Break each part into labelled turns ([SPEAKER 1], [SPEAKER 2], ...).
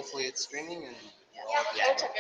[SPEAKER 1] hopefully it's streaming and we're all good to go.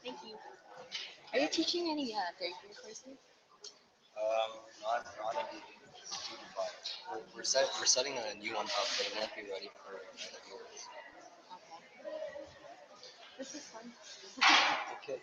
[SPEAKER 2] Thank you. Are you teaching any third year courses?
[SPEAKER 1] Not any student body. We're setting a new one up, but it won't be ready for another year.
[SPEAKER 2] Okay. This is fun.
[SPEAKER 1] Okay.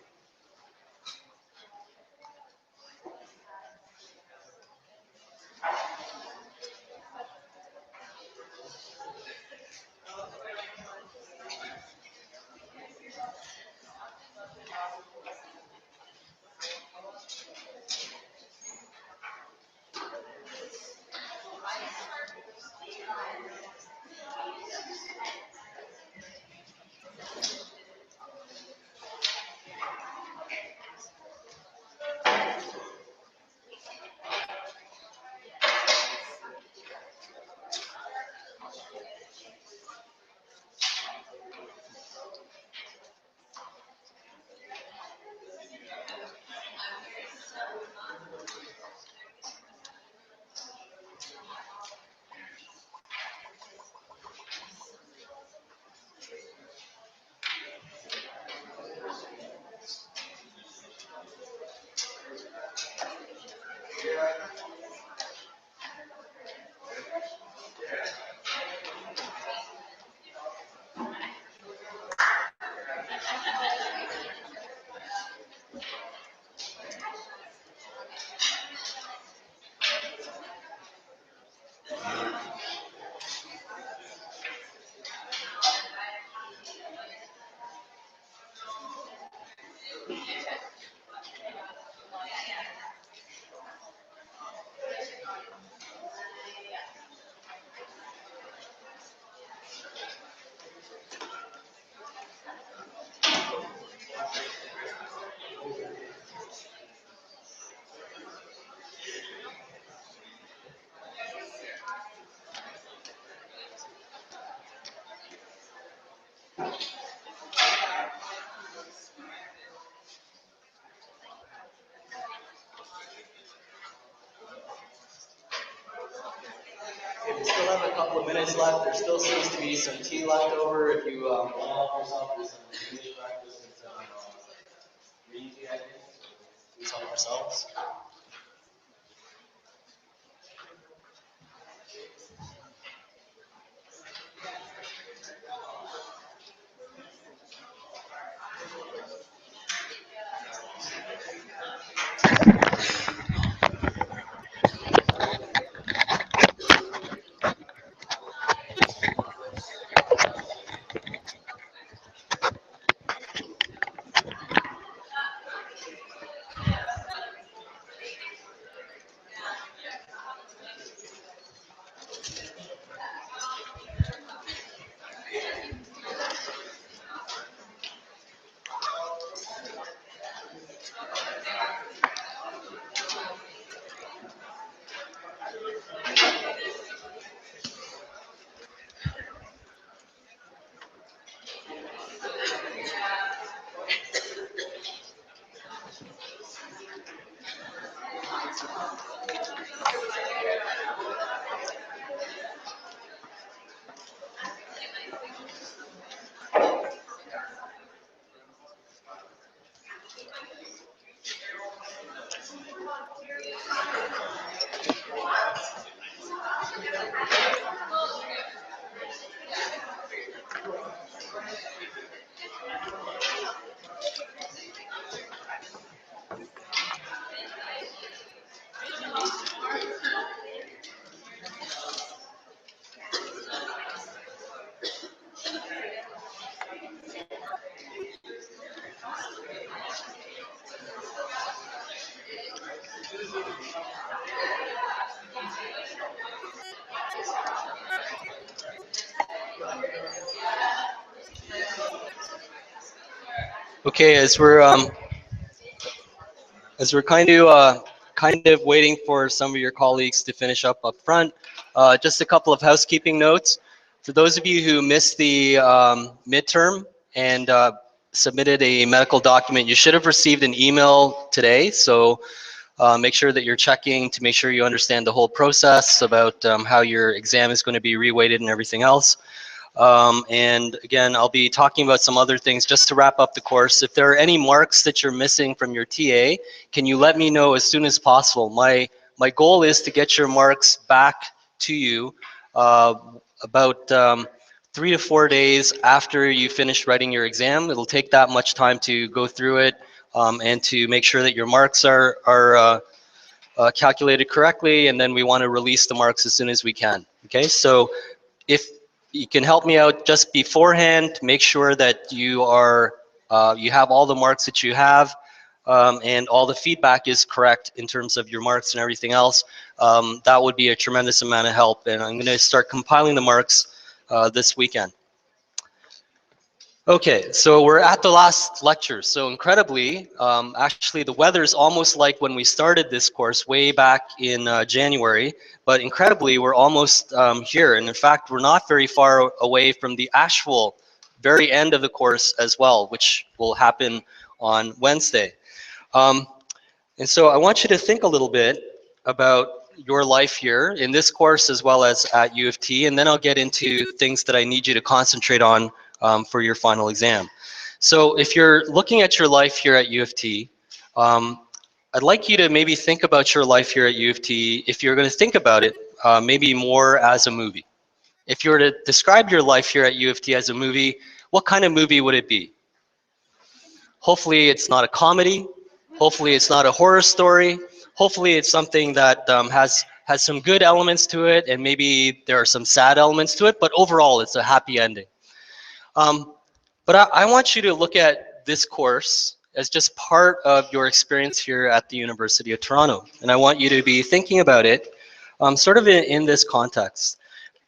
[SPEAKER 3] Okay, we still have a couple of minutes left. There still seems to be some tea left over. If you want to help yourself with some English practice and some reading tea, I think. Please help yourselves.
[SPEAKER 1] Okay, as we're kind of waiting for some of your colleagues to finish up front, just a couple of housekeeping notes. For those of you who missed the midterm and submitted a medical document, you should have received an email today. So make sure that you're checking to make sure you understand the whole process about how your exam is going to be reweighted and everything else. And again, I'll be talking about some other things just to wrap up the course. If there are any marks that you're missing from your TA, can you let me know as soon as possible? My goal is to get your marks back to you about 3 to 4 days after you finish writing your exam. It'll take that much time to go through it and to make sure that your marks are calculated correctly, and then we want to release the marks as soon as we can. Okay, so if you can help me out just beforehand, make sure that you have all the marks that you have, and all the feedback is correct in terms of your marks and everything else. That would be a tremendous amount of help, and I'm going to start compiling the marks this weekend. Okay, so we're at the last lecture. So incredibly, actually the weather's almost like when we started this course way back in January, but incredibly we're almost here. And in fact, we're not very far away from the actual very end of the course as well, which will happen on Wednesday. And so I want you to think a little bit about your life here in this course as well as at U of T, and then I'll get into things that I need you to concentrate on for your final exam. So if you're looking at your life here at U of T, I'd like you to maybe think about your life here at U of T, if you're going to think about it, maybe more as a movie. If you were to describe your life here at U of T as a movie, what kind of movie would it be? Hopefully it's not a comedy. Hopefully it's not a horror story. Hopefully it's something that has some good elements to it, and maybe there are some sad elements to it, but overall it's a happy ending. But I want you to look at this course as just part of your experience here at the University of Toronto. And I want you to be thinking about it sort of in this context.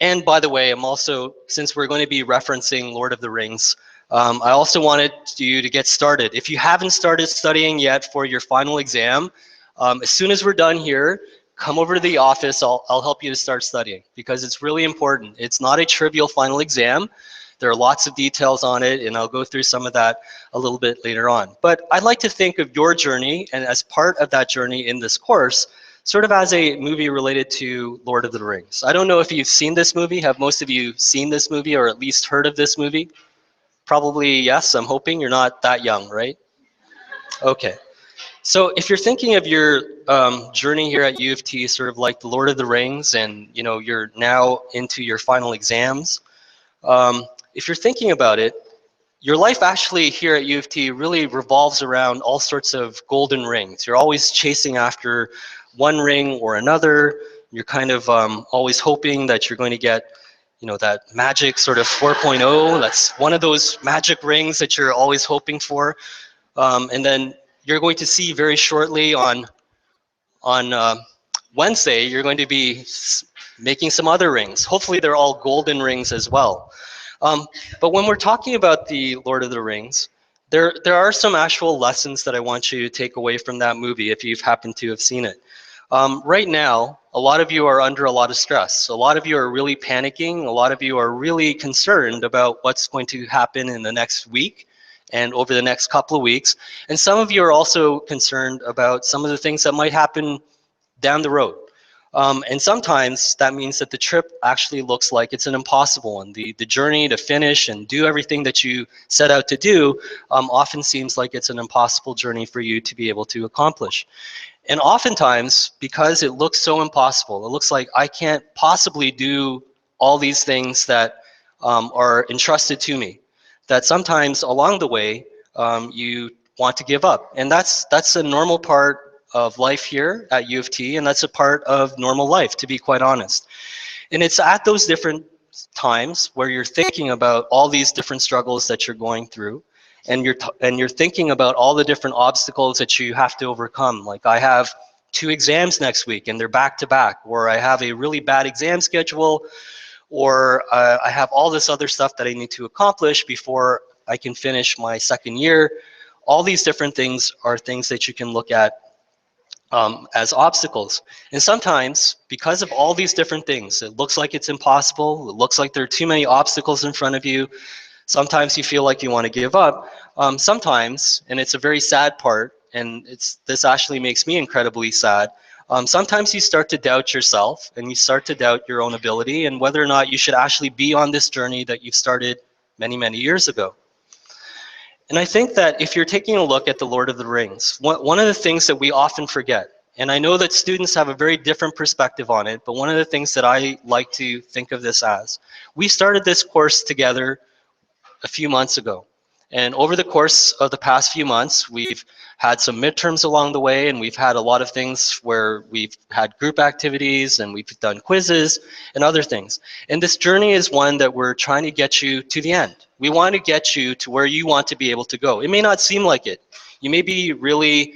[SPEAKER 1] And by the way, I'm also, since we're going to be referencing Lord of the Rings, I also wanted you to get started. If you haven't started studying yet for your final exam, as soon as we're done here, come over to the office. I'll help you to start studying because it's really important. It's not a trivial final exam. There are lots of details on it, and I'll go through some of that a little bit later on. But I'd like to think of your journey, and as part of that journey in this course, sort of as a movie related to Lord of the Rings. I don't know if you've seen this movie. Have most of you seen this movie or at least heard of this movie? Probably yes, I'm hoping. You're not that young, right? Okay. So if you're thinking of your journey here at U of T, sort of like the Lord of the Rings, and you're now into your final exams, if you're thinking about it, your life actually here at U of T really revolves around all sorts of golden rings. You're always chasing after one ring or another. You're kind of always hoping that you're going to get, that magic sort of 4.0. That's one of those magic rings that you're always hoping for. And then you're going to see very shortly on Wednesday, you're going to be making some other rings. Hopefully they're all golden rings as well. But when we're talking about the Lord of the Rings, there are some actual lessons that I want you to take away from that movie if you've happened to have seen it. Right now, a lot of you are under a lot of stress. A lot of you are really panicking. A lot of you are really concerned about what's going to happen in the next week and over the next couple of weeks. And some of you are also concerned about some of the things that might happen down the road. And sometimes that means that the trip actually looks like it's an impossible one. The journey to finish and do everything that you set out to do often seems like it's an impossible journey for you to be able to accomplish. And oftentimes, because it looks so impossible, it looks like I can't possibly do all these things that are entrusted to me, that sometimes along the way you want to give up. And that's a normal part of life here at U of T, and that's a part of normal life, to be quite honest. And it's at those different times where you're thinking about all these different struggles that you're going through, and you're thinking about all the different obstacles that you have to overcome. Like I have 2 exams next week and they're back to back, or I have a really bad exam schedule, or I have all this other stuff that I need to accomplish before I can finish my second year. All these different things are things that you can look at as obstacles. And sometimes, because of all these different things, it looks like it's impossible, it looks like there are too many obstacles in front of you, sometimes you feel like you want to give up. Sometimes, and it's a very sad part, and this actually makes me incredibly sad, sometimes you start to doubt yourself and you start to doubt your own ability and whether or not you should actually be on this journey that you've started many, many years ago. And I think that if you're taking a look at the Lord of the Rings, one of the things that we often forget, and I know that students have a very different perspective on it, but one of the things that I like to think of this as, we started this course together a few months ago. And over the course of the past few months, we've had some midterms along the way, and we've had a lot of things where we've had group activities and we've done quizzes and other things. And this journey is one that we're trying to get you to the end. We want to get you to where you want to be able to go. It may not seem like it. You may be really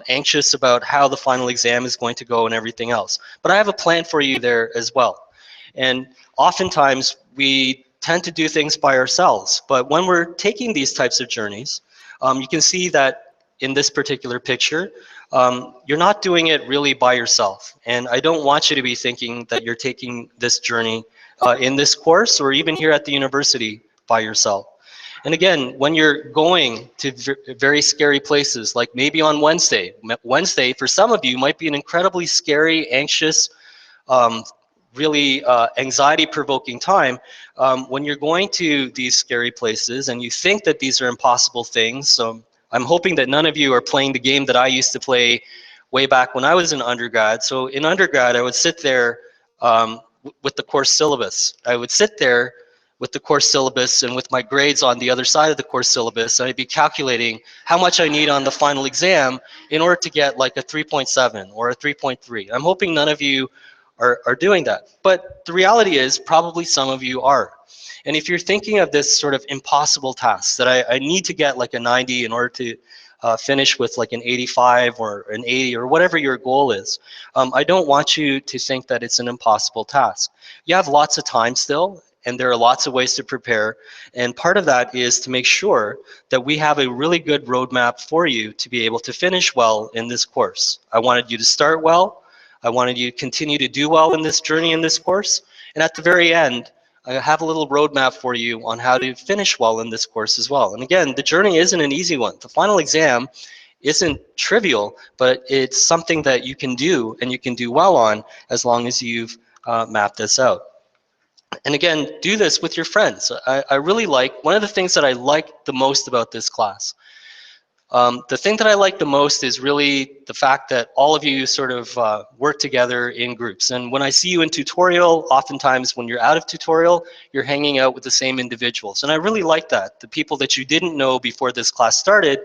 [SPEAKER 1] anxious about how the final exam is going to go and everything else. But I have a plan for you there as well. And oftentimes we tend to do things by ourselves. But when we're taking these types of journeys, you can see that in this particular picture, you're not doing it really by yourself. And I don't want you to be thinking that you're taking this journey in this course or even here at the university by yourself. And again, when you're going to very scary places, like maybe on Wednesday, for some of you might be an incredibly scary, anxious, really anxiety-provoking time. When you're going to these scary places and you think that these are impossible things, so I'm hoping that none of you are playing the game that I used to play way back when I was in undergrad. So in undergrad, I would sit there with the course syllabus. I would sit there with the course syllabus and with my grades on the other side of the course syllabus, and I'd be calculating how much I need on the final exam in order to get like a 3.7 or a 3.3. I'm hoping none of you are doing that. But the reality is probably some of you are. And if you're thinking of this sort of impossible task that I need to get like a 90 in order to finish with like an 85 or an 80 or whatever your goal is, I don't want you to think that it's an impossible task. You have lots of time still, and there are lots of ways to prepare. And part of that is to make sure that we have a really good roadmap for you to be able to finish well in this course. I wanted you to start well. I wanted you to continue to do well in this journey in this course. And at the very end, I have a little roadmap for you on how to finish well in this course as well. And again, the journey isn't an easy one. The final exam isn't trivial, but it's something that you can do and you can do well on as long as you've mapped this out. And again, do this with your friends. I really like, one of the things that I like the most about this class, the thing that I like the most is really the fact that all of you sort of work together in groups. And when I see you in tutorial, oftentimes when you're out of tutorial, you're hanging out with the same individuals. And I really like that. The people that you didn't know before this class started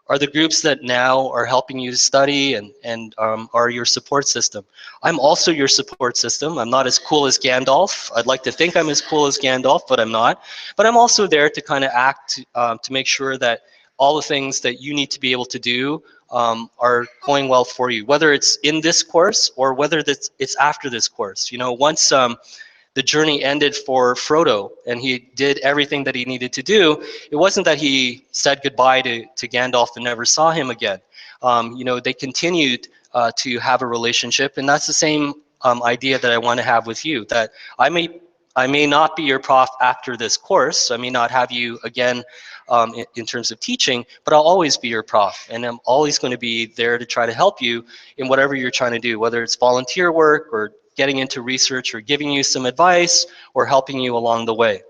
[SPEAKER 1] are the groups that now are helping you study and are your support system. I'm also your support system. I'm not as cool as Gandalf. I'd like to think I'm as cool as Gandalf, but I'm not. But I'm also there to kind of act to make sure that all the things that you need to be able to do are going well for you, whether it's in this course or whether it's after this course. You know, once the journey ended for Frodo and he did everything that he needed to do, it wasn't that he said goodbye to Gandalf and never saw him again. You know, they continued to have a relationship, and that's the same idea that I want to have with you, that I may not be your prof after this course. I may not have you again in terms of teaching, but I'll always be your prof, and I'm always going to be there to try to help you in whatever you're trying to do, whether it's volunteer work or getting into research or giving you some advice or helping you along the way.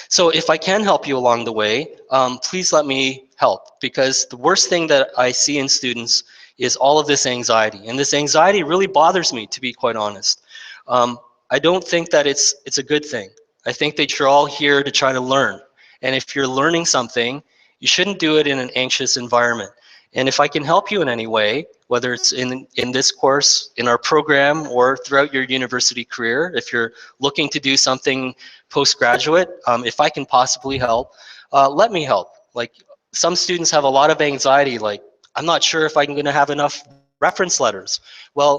[SPEAKER 1] So if I can help you along the way, please let me help, because the worst thing that I see in students is all of this anxiety, and this anxiety really bothers me, to be quite honest. I don't think that it's a good thing. I think that you're all here to try to learn, and if you're learning something, you shouldn't do it in an anxious environment. And if I can help you in any way, whether it's in this course, in our program, or throughout your university career, if you're looking to do something postgraduate, if I can possibly help, let me help. Like, some students have a lot of anxiety, like, I'm not sure if I'm going to have enough reference letters. Well,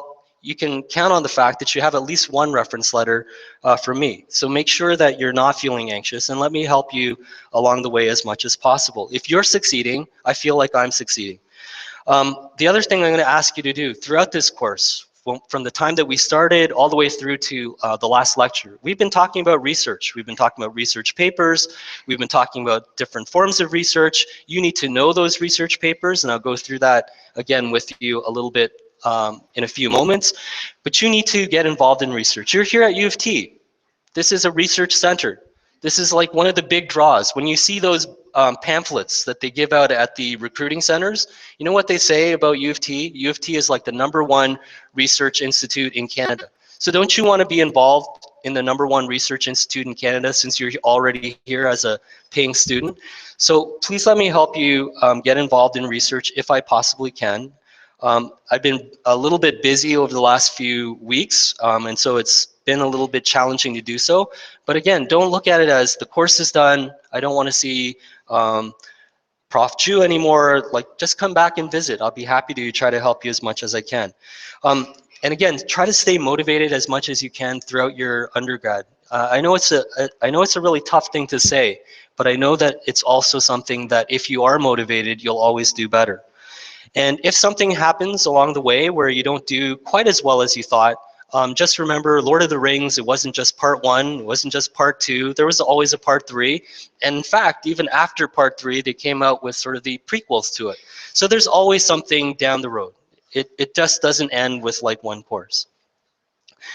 [SPEAKER 1] you can count on the fact that you have at least one reference letter from me. So make sure that you're not feeling anxious, and let me help you along the way as much as possible. If you're succeeding, I feel like I'm succeeding. The other thing I'm going to ask you to do throughout this course, from the time that we started all the way through to the last lecture, we've been talking about research. We've been talking about research papers. We've been talking about different forms of research. You need to know those research papers, and I'll go through that again with you a little bit in a few moments. But you need to get involved in research. You're here at U of T. This is a research center. This is like one of the big draws. When you see those pamphlets that they give out at the recruiting centers, you know what they say about U of T? U of T is like the #1 research institute in Canada. So don't you want to be involved in the #1 research institute in Canada since you're already here as a paying student? So please let me help you get involved in research if I possibly can. I've been a little bit busy over the last few weeks, and so it's been a little bit challenging to do so. But again, don't look at it as the course is done. I don't want to see Prof. Ju anymore. Like, just come back and visit. I'll be happy to try to help you as much as I can. And again, try to stay motivated as much as you can throughout your undergrad. I know it's a really tough thing to say, but I know that it's also something that if you are motivated, you'll always do better. And if something happens along the way where you don't do quite as well as you thought, just remember Lord of the Rings, it wasn't just part 1, it wasn't just part 2, there was always a part 3. And in fact, even after part 3, they came out with sort of the prequels to it. So there's always something down the road. It just doesn't end with like one course.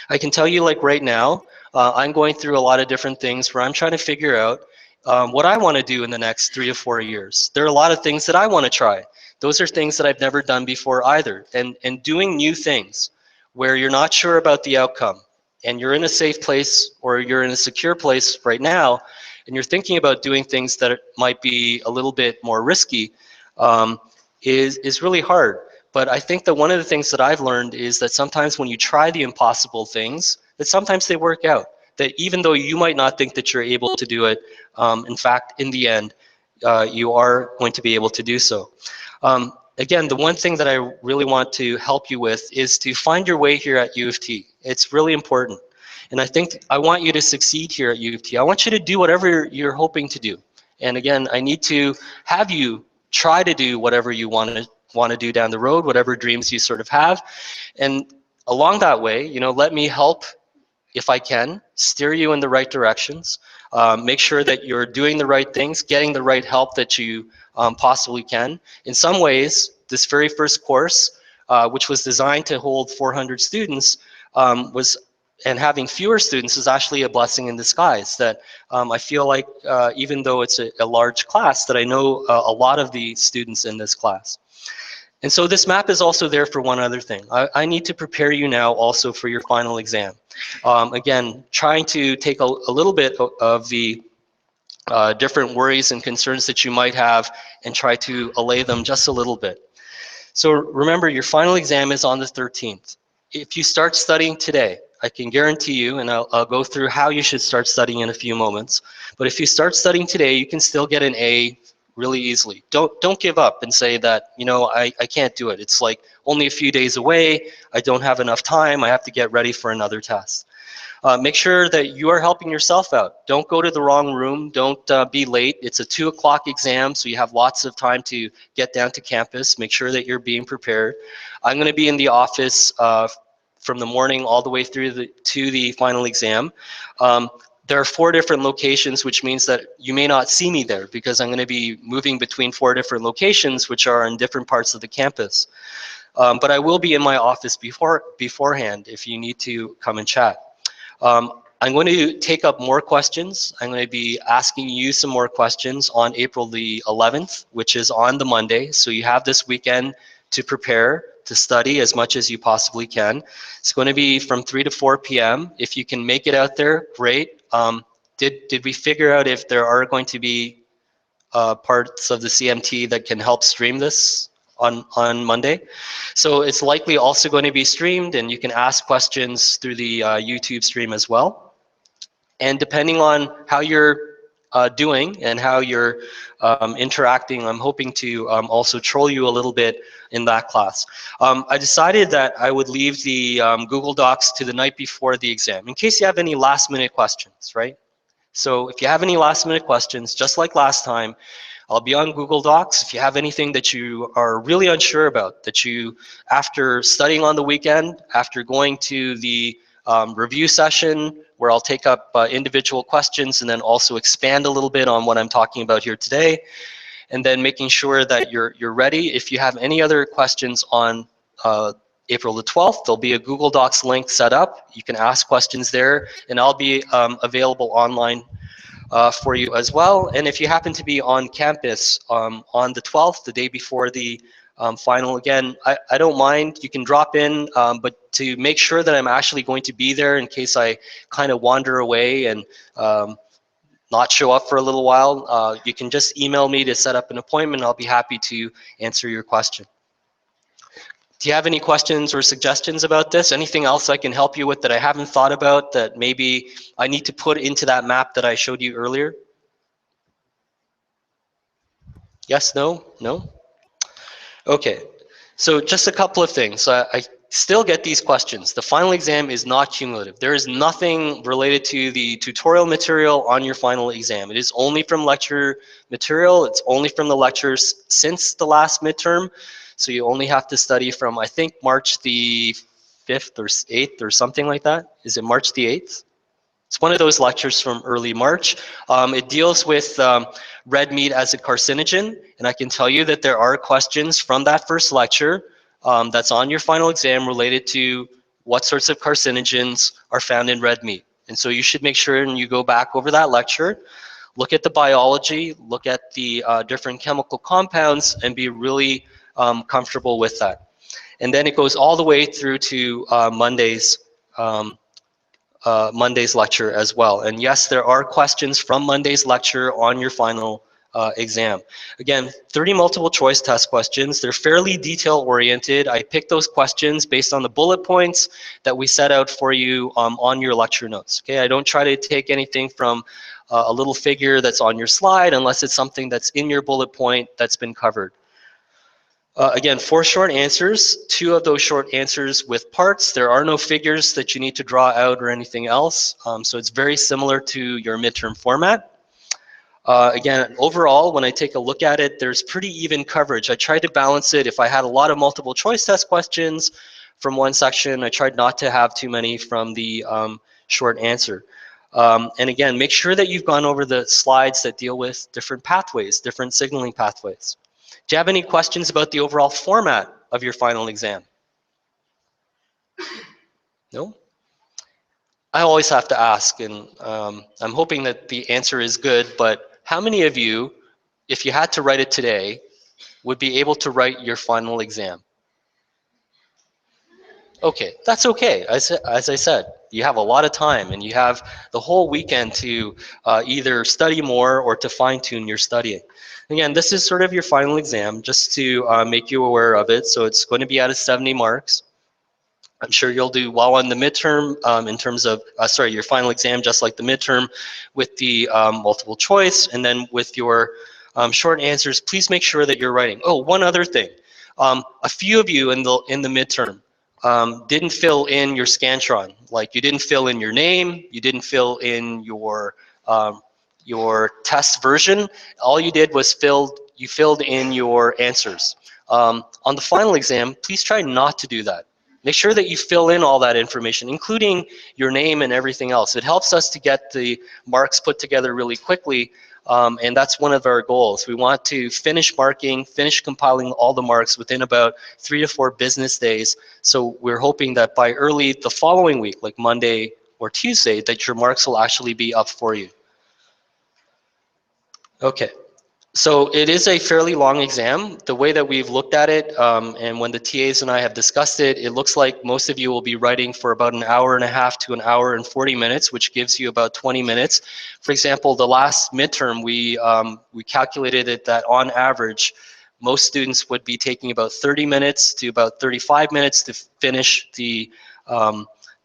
[SPEAKER 1] I can tell you like right now, I'm going through a lot of different things where I'm trying to figure out what I want to do in the next 3 to 4 years. There are a lot of things that I want to try. Those are things that I've never done before either. And doing new things where you're not sure about the outcome and you're in a safe place or you're in a secure place right now and you're thinking about doing things that might be a little bit more risky is really hard. But I think that one of the things that I've learned is that sometimes when you try the impossible things, that sometimes they work out. That even though you might not think that you're able to do it, in fact, in the end, you are going to be able to do so. Again, the one thing that I really want to help you with is to find your way here at U of T. It's really important. And I think I want you to succeed here at U of T. I want you to do whatever you're hoping to do. And again, I need to have you try to do whatever you want to do down the road, whatever dreams you sort of have. And along that way, you know, let me help, if I can, steer you in the right directions. Make sure that you're doing the right things, getting the right help that you possibly can. In some ways, this very first course, which was designed to hold 400 students, and having fewer students is actually a blessing in disguise. That I feel like even though it's a large class, that I know a lot of the students in this class. And so this map is also there for one other thing. I need to prepare you now also for your final exam. Again, trying to take a little bit of the different worries and concerns that you might have and try to allay them just a little bit. So remember, your final exam is on the 13th. If you start studying today, I can guarantee you, and I'll go through how you should start studying in a few moments, but if you start studying today, you can still get an A really easily. Don't give up and say that, you know, I can't do it. It's like only a few days away. I don't have enough time. I have to get ready for another test. Make sure that you are helping yourself out. Don't go to the wrong room. Don't be late. It's a 2 o'clock exam, so you have lots of time to get down to campus. Make sure that you're being prepared. I'm going to be in the office from the morning all the way through to the final exam. There are 4 different locations, which means that you may not see me there because I'm going to be moving between 4 different locations, which are in different parts of the campus. But I will be in my office beforehand if you need to come and chat. I'm going to take up more questions. I'm going to be asking you some more questions on April the 11th, which is on the Monday. So you have this weekend to prepare, to study as much as you possibly can. It's going to be from 3 to 4 p.m. If you can make it out there, great. Did we figure out if there are going to be parts of the CMT that can help stream this on Monday? So it's likely also going to be streamed, and you can ask questions through the YouTube stream as well. And depending on how your doing and how you're interacting. I'm hoping to also troll you a little bit in that class. I decided that I would leave the Google Docs to the night before the exam in case you have any last minute questions, right? So if you have any last minute questions, just like last time, I'll be on Google Docs. If you have anything that you are really unsure about, that you, after studying on the weekend, after going to the review session where I'll take up individual questions and then also expand a little bit on what I'm talking about here today, and then making sure that you're ready. If you have any other questions on April the 12th, there'll be a Google Docs link set up. You can ask questions there, and I'll be available online for you as well. And if you happen to be on campus on the 12th, the day before the final, again, I don't mind. You can drop in, but to make sure that I'm actually going to be there in case I kind of wander away and not show up for a little while, you can just email me to set up an appointment. I'll be happy to answer your question. Do you have any questions or suggestions about this? Anything else I can help you with that I haven't thought about that maybe I need to put into that map that I showed you earlier? Yes, no, no? Okay, so just a couple of things. I still get these questions. The final exam is not cumulative. There is nothing related to the tutorial material on your final exam. It is only from lecture material. It's only from the lectures since the last midterm. So you only have to study from, I think, March the 5th or 8th or something like that. Is it March the 8th? It's one of those lectures from early March. It deals with red meat as a carcinogen, and I can tell you that there are questions from that first lecture that's on your final exam related to what sorts of carcinogens are found in red meat. And so you should make sure and you go back over that lecture, look at the biology, look at the different chemical compounds, and be really comfortable with that. And then it goes all the way through to Monday's lecture as well. And yes, there are questions from Monday's lecture on your final exam. Again, 30 multiple choice test questions. They're fairly detail oriented. I picked those questions based on the bullet points that we set out for you on your lecture notes. Okay, I don't try to take anything from a little figure that's on your slide unless it's something that's in your bullet point that's been covered. Again, 4 short answers, 2 of those short answers with parts. There are no figures that you need to draw out or anything else. So it's very similar to your midterm format. Again, overall, when I take a look at it, there's pretty even coverage. I tried to balance it. If I had a lot of multiple choice test questions from one section, I tried not to have too many from the short answer. And again, make sure that you've gone over the slides that deal with different pathways, different signaling pathways. Do you have any questions about the overall format of your final exam? No? I always have to ask, and I'm hoping that the answer is good, but how many of you, if you had to write it today, would be able to write your final exam? Okay, that's okay. As I said, you have a lot of time and you have the whole weekend to either study more or to fine-tune your studying. Again, this is sort of your final exam, just to make you aware of it. So it's going to be out of 70 marks. I'm sure you'll do well on the midterm in terms of, sorry, your final exam, just like the midterm with the multiple choice. And then with your short answers, please make sure that you're writing. Oh, one other thing. A few of you in the midterm didn't fill in your Scantron. Like you didn't fill in your name, you didn't fill in your test version. All you did was you filled in your answers. On the final exam, please try not to do that. Make sure that you fill in all that information, including your name and everything else. It helps us to get the marks put together really quickly, and that's one of our goals. We want to finish marking, finish compiling all the marks within about 3 to 4 business days. So we're hoping that by early the following week, like Monday or Tuesday, that your marks will actually be up for you. Okay. So it is a fairly long exam. The way that we've looked at it, and when the TAs and I have discussed it, it looks like most of you will be writing for about an hour and a half to an hour and 40 minutes, which gives you about 20 minutes. For example, the last midterm, we calculated it that on average, most students would be taking about 30 minutes to about 35 minutes to finish the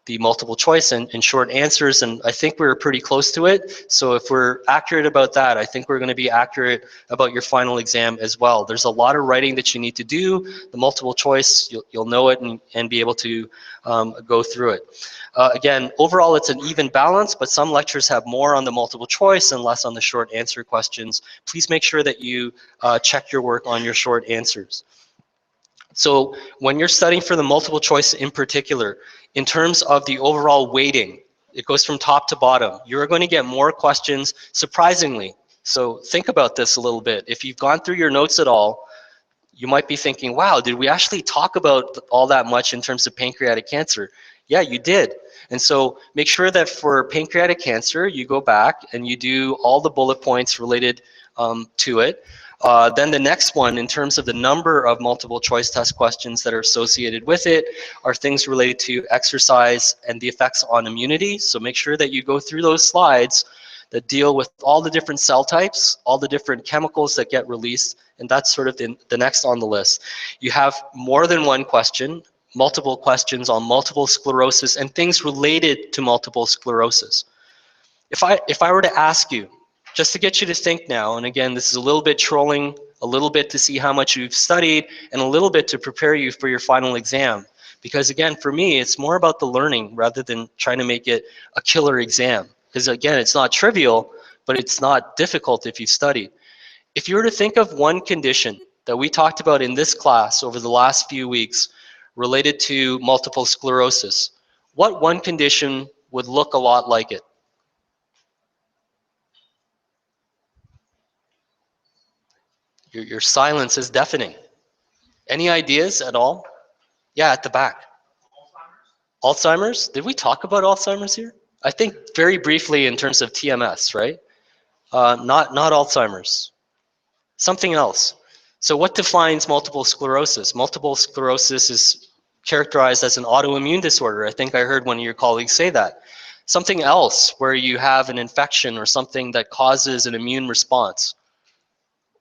[SPEAKER 1] the multiple choice and short answers, and I think we were pretty close to it. So if we're accurate about that, I think we're going to be accurate about your final exam as well. There's a lot of writing that you need to do. The multiple choice, you'll know it and be able to go through it. Again, overall it's an even balance, but some lectures have more on the multiple choice and less on the short answer questions. Please make sure that you check your work on your short answers. So when you're studying for the multiple choice in particular, in terms of the overall weighting, it goes from top to bottom. You're going to get more questions, surprisingly. So think about this a little bit. If you've gone through your notes at all, you might be thinking, wow, did we actually talk about all that much in terms of pancreatic cancer? Yeah, you did. And so make sure that for pancreatic cancer, you go back and you do all the bullet points related to it. Then the next one, in terms of the number of multiple choice test questions that are associated with it, are things related to exercise and the effects on immunity. So make sure that you go through those slides that deal with all the different cell types, all the different chemicals that get released, and that's sort of the next on the list. You have more than one question, multiple questions on multiple sclerosis and things related to multiple sclerosis. If I were to ask you, just to get you to think now, and again, this is a little bit trolling, a little bit to see how much you've studied, and a little bit to prepare you for your final exam. Because again, for me, it's more about the learning rather than trying to make it a killer exam. Because again, it's not trivial, but it's not difficult if you've studied. If you were to think of one condition that we talked about in this class over the last few weeks related to multiple sclerosis, what one condition would look a lot like it? Your silence is deafening. Any ideas at all? Yeah, at the back. Alzheimer's? Did we talk about Alzheimer's here? I think very briefly in terms of TMS, right? Not Alzheimer's. Something else. So what defines multiple sclerosis? Multiple sclerosis is characterized as an autoimmune disorder. I think I heard one of your colleagues say that. Something else where you have an infection or something that causes an immune response.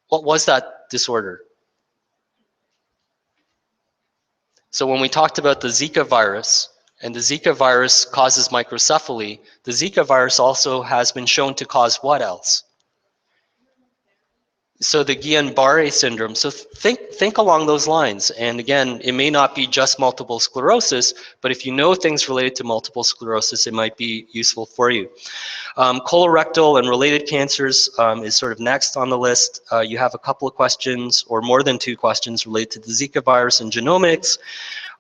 [SPEAKER 1] What was that disorder? So when we talked about the Zika virus, and the Zika virus causes microcephaly, the Zika virus also has been shown to cause what else? So the Guillain-Barré syndrome. So think along those lines. And again, it may not be just multiple sclerosis, but if you know things related to multiple sclerosis, it might be useful for you. Colorectal and related cancers is sort of next on the list. You have a couple of questions, or more than 2 questions related to the Zika virus and genomics.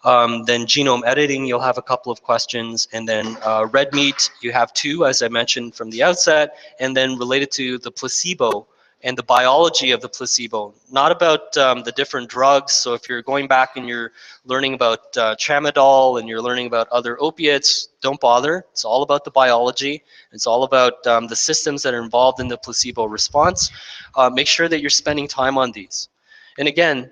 [SPEAKER 1] Then genome editing, you'll have a couple of questions. And then red meat, you have 2, as I mentioned from the outset. And then related to the placebo and the biology of the placebo, not about the different drugs. So if you're going back and you're learning about tramadol and you're learning about other opiates, don't bother. It's all about the biology. It's all about the systems that are involved in the placebo response. Make sure that you're spending time on these. And again,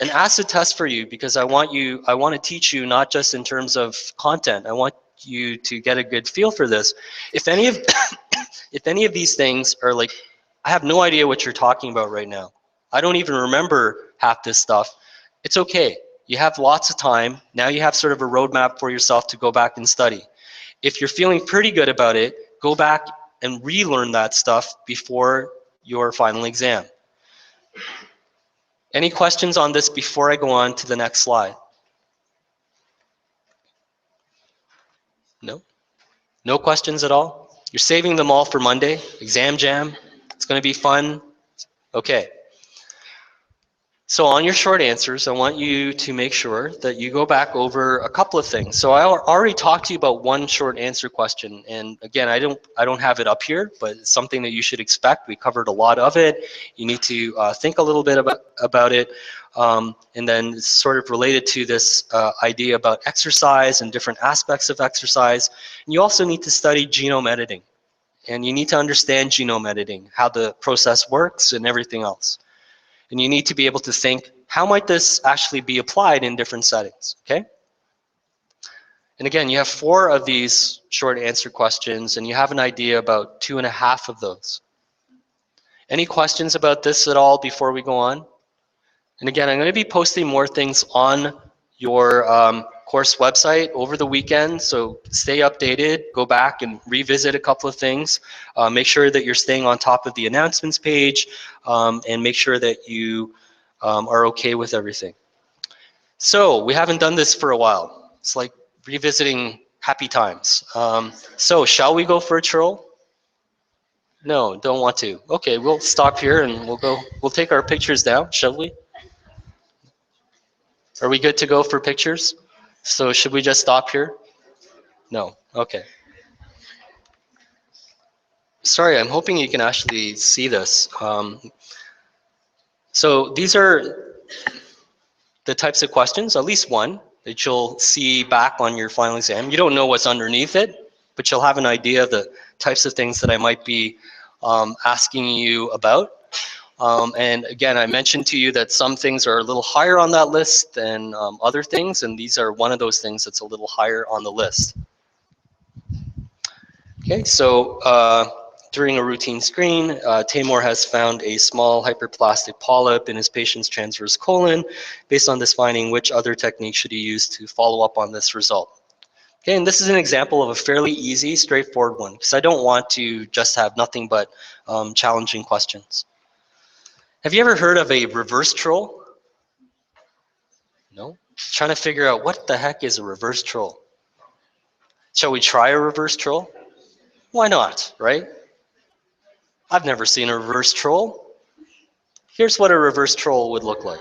[SPEAKER 1] an acid test for you, because I want to teach you not just in terms of content. I want you to get a good feel for this. If any of if any of these things are like, I have no idea what you're talking about right now, I don't even remember half this stuff, it's okay. You have lots of time. Now you have sort of a roadmap for yourself to go back and study. If you're feeling pretty good about it, go back and relearn that stuff before your final exam. Any questions on this before I go on to the next slide? No? No questions at all? You're saving them all for Monday? Exam jam? It's going to be fun? Okay. So on your short answers, I want you to make sure that you go back over a couple of things. So I already talked to you about one short answer question, and again, I don't have it up here, but it's something that you should expect. We covered a lot of it. You need to think a little bit about it, and then it's sort of related to this idea about exercise and different aspects of exercise. And you also need to study genome editing, and you need to understand genome editing, how the process works, and everything else. And you need to be able to think, how might this actually be applied in different settings, okay? And again, you have 4 of these short answer questions, and you have an idea about 2.5 of those. Any questions about this at all before we go on? And again, I'm going to be posting more things on your course website over the weekend, so stay updated, go back and revisit a couple of things. Make sure that you're staying on top of the announcements page, and make sure that you are okay with everything. So we haven't done this for a while. It's like revisiting happy times. So shall we go for a stroll? No, don't want to. Okay, we'll stop here and we'll take our pictures down, shall we? Are we good to go for pictures? So should we just stop here? No. Okay. Sorry, I'm hoping you can actually see this. So these are the types of questions, at least one, that you'll see back on your final exam. You don't know what's underneath it, but you'll have an idea of the types of things that I might be asking you about. And again, I mentioned to you that some things are a little higher on that list than other things, and these are one of those things that's a little higher on the list. Okay, so during a routine screen, Taymor has found a small hyperplastic polyp in his patient's transverse colon. Based on this finding, which other technique should he use to follow up on this result? Okay, and this is an example of a fairly easy, straightforward one, because I don't want to just have nothing but challenging questions. Have you ever heard of a reverse troll? No? Trying to figure out what the heck is a reverse troll. Shall we try a reverse troll? Why not, right? I've never seen a reverse troll. Here's what a reverse troll would look like.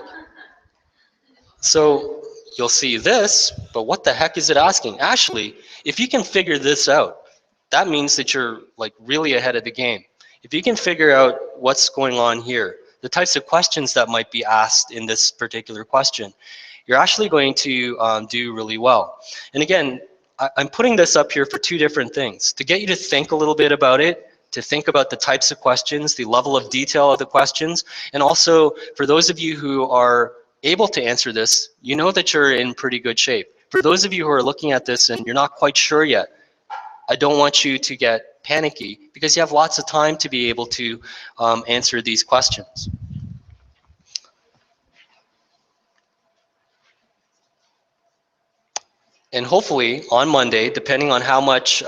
[SPEAKER 1] So you'll see this, but what the heck is it asking? Actually, if you can figure this out, that means that you're like really ahead of the game. If you can figure out what's going on here, the types of questions that might be asked in this particular question, you're actually going to do really well. And again, I'm putting this up here for two different things. To get you to think a little bit about it, to think about the types of questions, the level of detail of the questions, and also for those of you who are able to answer this, you know that you're in pretty good shape. For those of you who are looking at this and you're not quite sure yet, I don't want you to get panicky because you have lots of time to be able to answer these questions. And hopefully on Monday, depending on how much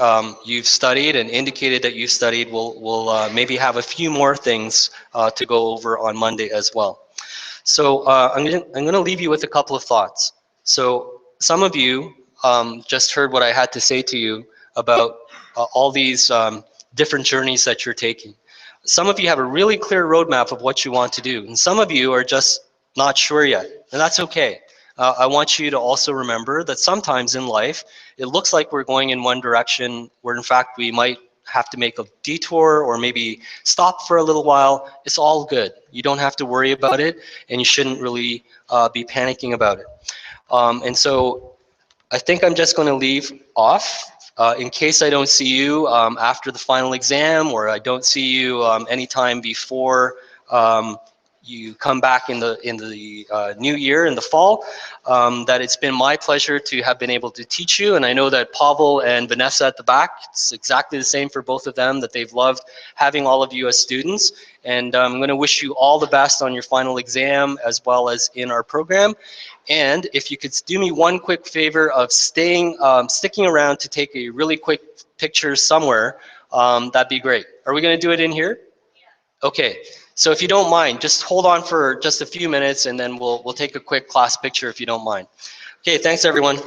[SPEAKER 1] you've studied and indicated that you've studied, we'll maybe have a few more things to go over on Monday as well. So I'm going to leave you with a couple of thoughts. So some of you just heard what I had to say to you about all these different journeys that you're taking. Some of you have a really clear roadmap of what you want to do, and some of you are just not sure yet, and that's okay. I want you to also remember that sometimes in life, it looks like we're going in one direction where in fact we might have to make a detour or maybe stop for a little while. It's all good. You don't have to worry about it, and you shouldn't really be panicking about it. And so I think I'm just going to leave off in case I don't see you after the final exam, or I don't see you anytime before you come back in the new year, in the fall, that it's been my pleasure to have been able to teach you. And I know that Pavel and Vanessa at the back, it's exactly the same for both of them, that they've loved having all of you as students. And I'm going to wish you all the best on your final exam as well as in our program. And if you could do me one quick favor of sticking around to take a really quick picture somewhere, that'd be great. Are we going to do it in here? Okay, so if you don't mind, just hold on for just a few minutes and then we'll take a quick class picture if you don't mind. Okay, thanks everyone.